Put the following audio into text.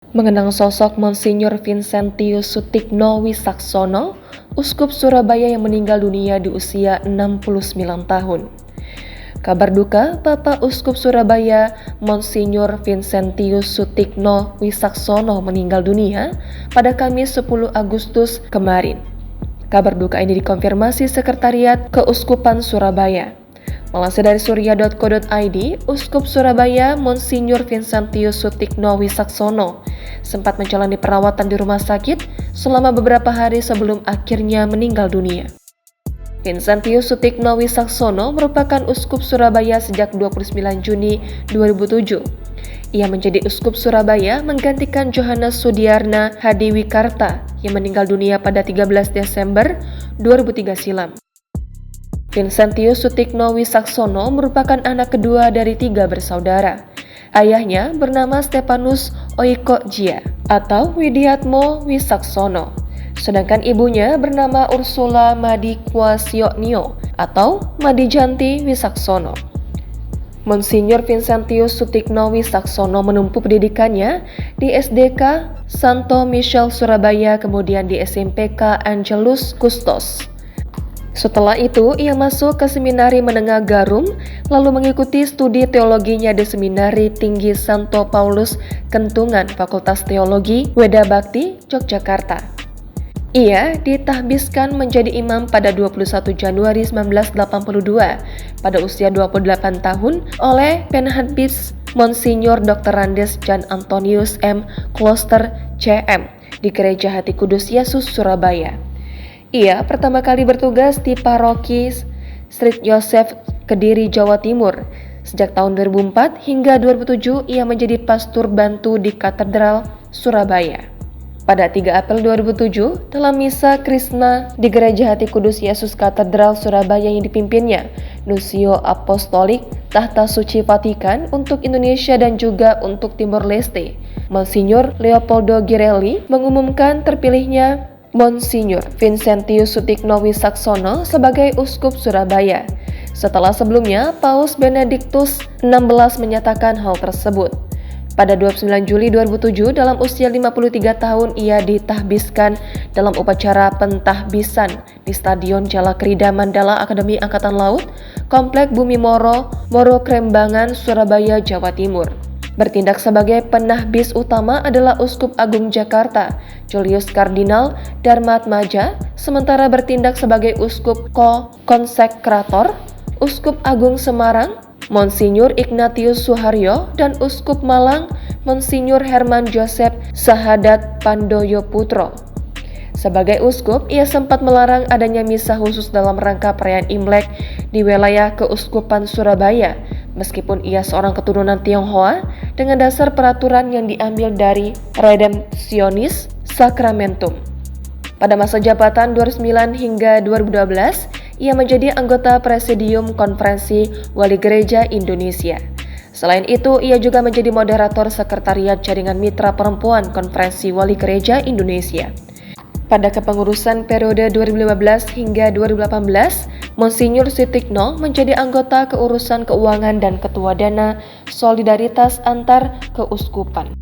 Mengenang sosok Monsinyur Vincentius Sutikno Wisaksono, Uskup Surabaya yang meninggal dunia di usia 69 tahun. Kabar duka Bapak Uskup Surabaya Monsinyur Vincentius Sutikno Wisaksono meninggal dunia pada Kamis 10 Agustus kemarin. Kabar duka ini dikonfirmasi Sekretariat Keuskupan Surabaya. Melansir dari surya.co.id, Uskup Surabaya Monsinyur Vincentius Sutikno Wisaksono sempat menjalani perawatan di rumah sakit selama beberapa hari sebelum akhirnya meninggal dunia. Vincentius Sutikno Wisaksono merupakan Uskup Surabaya sejak 29 Juni 2007. Ia menjadi Uskup Surabaya menggantikan Johannes Sudiarna Hadiwikarta yang meninggal dunia pada 13 Desember 2003 silam. Vincentius Sutikno Wisaksono merupakan anak kedua dari 3 bersaudara. Ayahnya bernama Stepanus Oiko Jia atau Widiatmo Wisaksono, sedangkan ibunya bernama Ursula Madikwasyognio atau Madijanti Wisaksono. Monsinyur Vincentius Sutikno Wisaksono menempuh pendidikannya di SDK Santo Michel Surabaya, kemudian di SMPK Angelus Custos. Setelah itu, ia masuk ke Seminari Menengah Garum, lalu mengikuti studi teologinya di Seminari Tinggi Santo Paulus Kentungan, Fakultas Teologi Weda Bakti, Yogyakarta. Ia ditahbiskan menjadi imam pada 21 Januari 1982 pada usia 28 tahun oleh Penhadbis Monsinyur Dr. Andes Jan Antonius M. Kloster CM di Gereja Hati Kudus Yesus Surabaya. Ia pertama kali bertugas di Paroki St. Joseph, Kediri, Jawa Timur. Sejak tahun 2004 hingga 2007 ia menjadi pastor bantu di Katedral Surabaya. Pada 3 April 2007, dalam Misa Krishna di Gereja Hati Kudus Yesus Katedral Surabaya yang dipimpinnya, Nuncio Apostolik Tahta Suci Vatikan untuk Indonesia dan juga untuk Timor Leste, Monsinyur Leopoldo Girelli mengumumkan terpilihnya Monsinyur Vincentius Sutikno Wisaksono sebagai Uskup Surabaya, setelah sebelumnya Paus Benediktus XVI menyatakan hal tersebut. Pada 29 Juli 2007, dalam usia 53 tahun, ia ditahbiskan dalam upacara pentahbisan di Stadion Jalakrida Mandala Akademi Angkatan Laut, Komplek Bumi Moro, Moro Krembangan, Surabaya, Jawa Timur. Bertindak sebagai penahbis utama adalah Uskup Agung Jakarta, Julius Kardinal Darmatmaja, sementara bertindak sebagai Uskup Konsekrator, Uskup Agung Semarang, Monsinyur Ignatius Suharyo, dan Uskup Malang, Monsinyur Herman Joseph Sahadat Pandoyo Putro. Sebagai uskup, ia sempat melarang adanya misa khusus dalam rangka perayaan Imlek di wilayah Keuskupan Surabaya, meskipun ia seorang keturunan Tionghoa dengan dasar peraturan yang diambil dari Redemptionis Sacramentum. Pada masa jabatan 2009 hingga 2012, ia menjadi anggota Presidium Konferensi Wali Gereja Indonesia. Selain itu, ia juga menjadi moderator Sekretariat Jaringan Mitra Perempuan Konferensi Wali Gereja Indonesia. Pada kepengurusan periode 2015 hingga 2018, Monsinyur Sutikno menjadi anggota Keurusan Keuangan dan Ketua Dana Solidaritas Antar Keuskupan.